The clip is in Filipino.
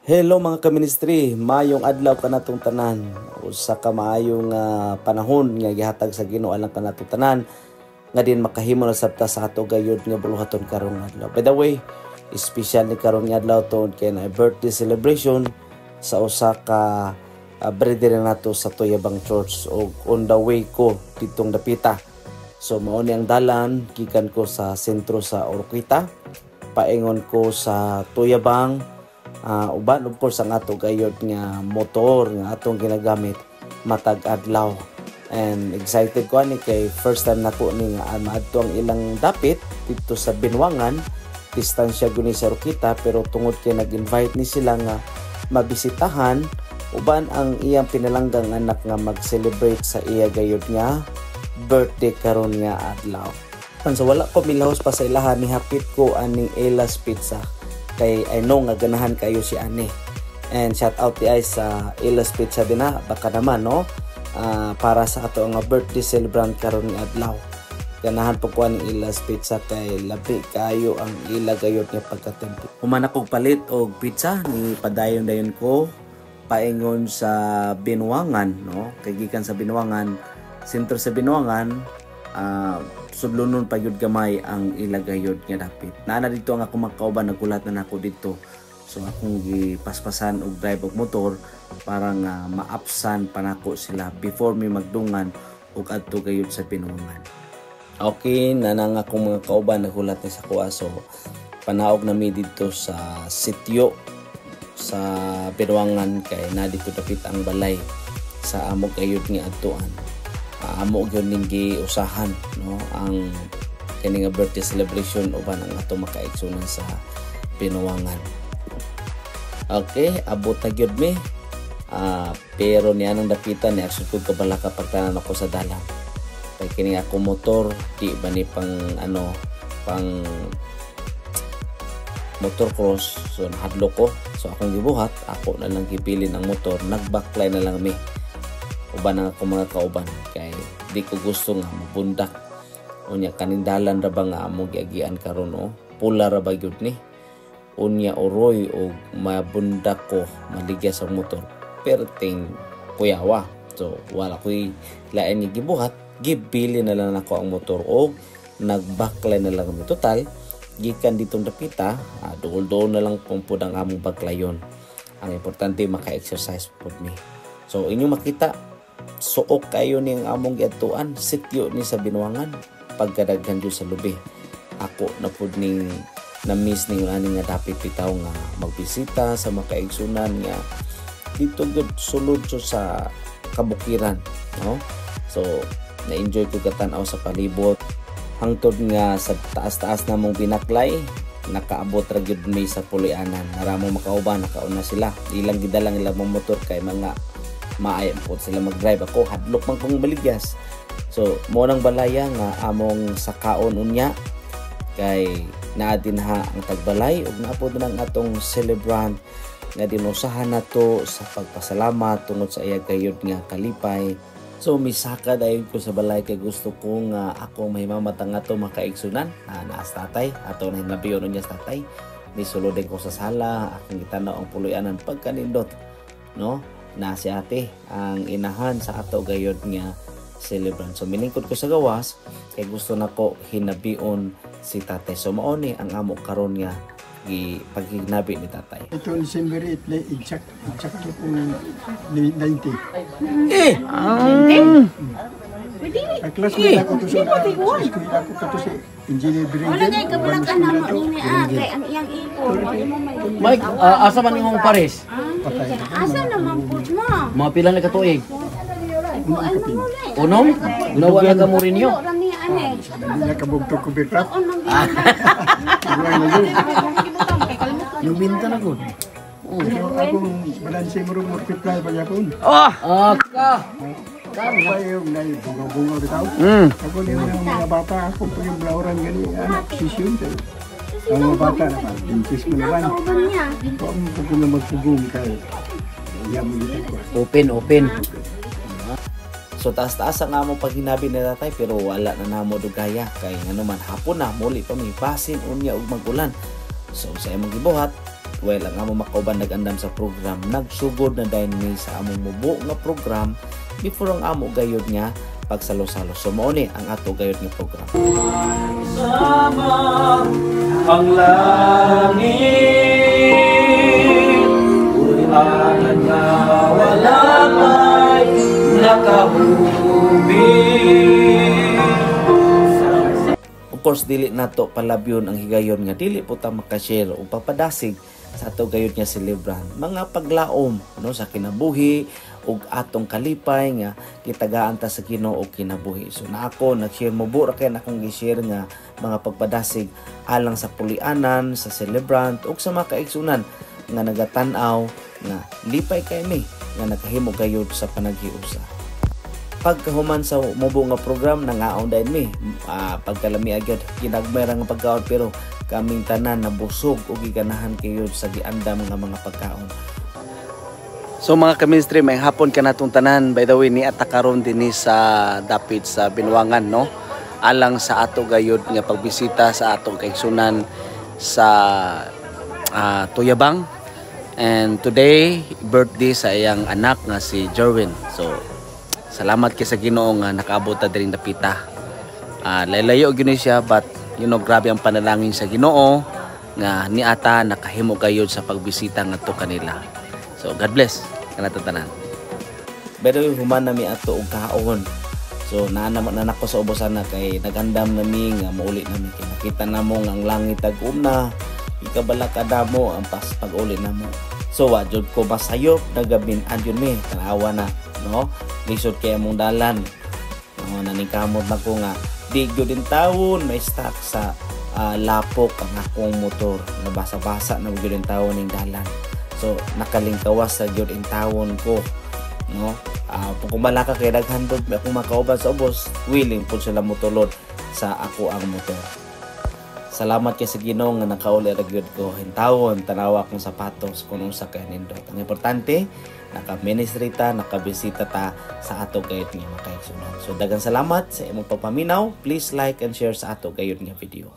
Hello mga ka-ministry, mayong adlaw kanatong tanan. Usa ka maayong panahon nga gihatag sa Ginoo alang kanatong tanan nga din makahimo na sabta sa ato gayud nga buluhaton karong adlaw. By the way, special ni karong adlaw to kay na birthday celebration sa usa ka brother nato sa Tuyabang Church o on the way ko ditong dapita. So mao ni ang dalan gikan ko sa sentro sa Oroquita, paingon ko sa Tuyabang. Uban of course ang ato gayod nga motor nga atong ginagamit matag adlaw, and excited ko ani kay first time nako ni nga maadto ang ilang dapit dito sa Binwangan, distansya guni sa Oroquita, pero tungod kay nag-invite ni sila nga mabisitahan uban ang iyang pinalanggang anak nga mag-celebrate sa iya gayod nga birthday karon nga adlaw. So wala ko milahos pa sa ilahan, ni hapit ko aning Ella's Pizza kay I know nga ganahan kayo si Ani, and shout out di ay sa Ella's Pizza din na baka naman no para sa ato nga birthday celebrant karon ni adlaw. Ganahan po ko ang Ella's Pizza kay labi kayo ang ila gayot nga pagkatempo. Human akong palit og pizza ni padayon-dayon ko paingon sa Binwangan no, kay gikan sa Binwangan, sentro sa Binwangan, sudlunon pa yun gamay ang ilagayod nga dapit. Naana dito ang ako makauban, nagulat na nako dito. So akong gipaspasan og drive og motor para nga maapsan panako sila before mi magdungan og adto gayud sa Binwangan. Okay, nanang akong mga kauban nagulat na sa kuha. So panaog na mi dito sa sitio sa Binwangan kay na dito dapit ang balay sa amo gayud nga adtuan. Amo gyud ning giusahan no ang kini nga birthday celebration uban ang ato makaigsunan sa Binwangan. Okay, abot na gyud mi. Pero niya nang dapitan ni aksyon ko kabalaka pagtanan ako sa dalan. Kay kini ako motor di ba ni pang motor cross, so nahadlok ko. So akong gibuhat, ako na lang gipili ng motor, nag-backline na lang mi. Uban ang ako mga kauban kay di ko gusto nga mabundak unya kanindalan ra ba nga among giagian karon no, pula ra ba gyud ni unya oroy o mabundak ko maligya sa motor perting kuyawa. So wala ko'y lain ni gibuhat, gibili na lang ako ang motor o nag-backline na lang mi. Total gikan ditong dapita, duol-duol na lang pong pudang among baglayon. Ang importante maka-exercise pud mi. So inyo makita suok kayo ni ang among giadtuan sityo ni sa Binwangan pagkadaghan jud sa lubi. Ako na pud ning na-miss ning ani nga dapit bitaw nga magbisita sa makaigsunan nga dito gud sulod sa kabukiran no. So na-enjoy ko katan-aw sa palibot hangtod nga sa taas-taas namong binaklay nakaabot ra gyud may sa pulianan. Naramo makauban nakauna sila, ilang gidalang ilang motor kay mga maayam po sila mag-drive. Ako hadlok man kong baligyas. So mo nang balaya nga among sakaon unya kay naadin ha ang tagbalay ug naapod nang atong celebrant nga dinusahan nato sa pagpasalamat tungod sa iya gayud nga kalipay. So misaka dayon ko sa balay kay gusto ko nga ako mahimamatang ato makaigsunan naas tatay ato na hinabiyon unya sa tatay. Nisulod ko sa sala akong gitanaw ang puloy-anan pagkanindot no na si ate ang inahan sa ato gayod nga celebrant. So miningkod ko sa gawas kay gusto nako hinabion si tatay. So mao ni ang amo karon nga paghinabi ni tatay. Ito December 8 na exact kung 90. Ang classmate ako to sa eskwela ko kato si Engineer Bringen. Wala kay kabulakan na mo ini kay ang iyang ipon. Mike, asa man imong pares? Asa naman pud mo? Mga pila na katuig? Ko ay mamulay. Unom? Ginawa na ka mo rin yun? Rami ane. Hindi na kabugtog ko bitrap. Unang Lubinta na ko. Pero akong balanse mo rin multiply pa yapon. Ka! Ako pa yung bunga-bunga bitaw. Ako niyo ng mga bata, ako pa yung blauran gani, sisyon tayo. Ang mga bata naman, impis mo naman. kauban niya. Ako ko na magpugong kay yaman dito ko. Open. So taas-taas ang among paghinabi ni tatay pero wala na namo dugaya kay ano man hapon na muli pa may basin unya ug magulan. So sa imong gibuhat Well, ang amo makauban nag-andam sa program, nagsugod na dahil ni sa among mubo nga program before ang amo gayod nga pagsalo-salo. So mao ni ang ato gayod nga program. Sama ang langit, ulan na wala may nakahubing. Of course, dili nato palabyon ang higayon nga dili po ta makashare o papadasig sa ato gayud nga celebran. Mga paglaom no sa kinabuhi ug atong kalipay nga kitagaan ta sa Ginoo og kinabuhi. So na ako nag-share mo bura kay na akong gi-share nga mga pagpadasig alang sa pulianan, sa celebrant ug sa mga kaigsunan nga nagatan-aw nga lipay kay mi nga nakahimo gayud sa panaghiusa. Pagkahuman sa mubo nga program nangaon dahil mi pagkalami agad ginagmay ra nga pagkaon pero kaming tanan nabusog ug giganahan kayo sa giandam nga mga pagkaon. So mga ka-ministry, may hapon ka natong tanan. By the way, ni atakaron din sa dapit sa Binuangan, no? Alang sa ato gayud nga pagbisita sa atong kaigsunan sa Tuyabang. And today, birthday sa iyang anak nga si Jerwin. So salamat kay sa Ginoo nga nakaabot ta diri dapita. Laylayo gyud siya but grabe ang panalangin sa Ginoo nga niata nakahimo gayud sa pagbisita ngadto kanila. So God bless kanata tanan. Pero human nami ato og kaon. So naanaman ko sa ubosan na kay nagandam nami nga mauli nami kay nakita namo nga ang langit ag-una, ikabala kadamo ang pag-uli namo. So wa jud ko masayop nagabin-an yun mi tanawa na no lisod kay among dalan no nanikamot na ko nga di gyud din taon may stock sa lapok ang akong motor nabasa-basa na gyud din taon ning dalan so nakalingkawas sa gyud in taon ko no kung malaka kay daghandog akong makauban sa ubos willing pud sila motulod sa ako ang motor. Salamat kay sa Ginoo nga nakauli ra gyud ko hintawon tanawa akong sapatos kuno sa kanindot. Ang importante naka-ministry ta, nakabisita ta sa ato gayud nga makaigsunan. So daghang salamat sa imong pagpaminaw. Please like and share sa ato gayud nga video.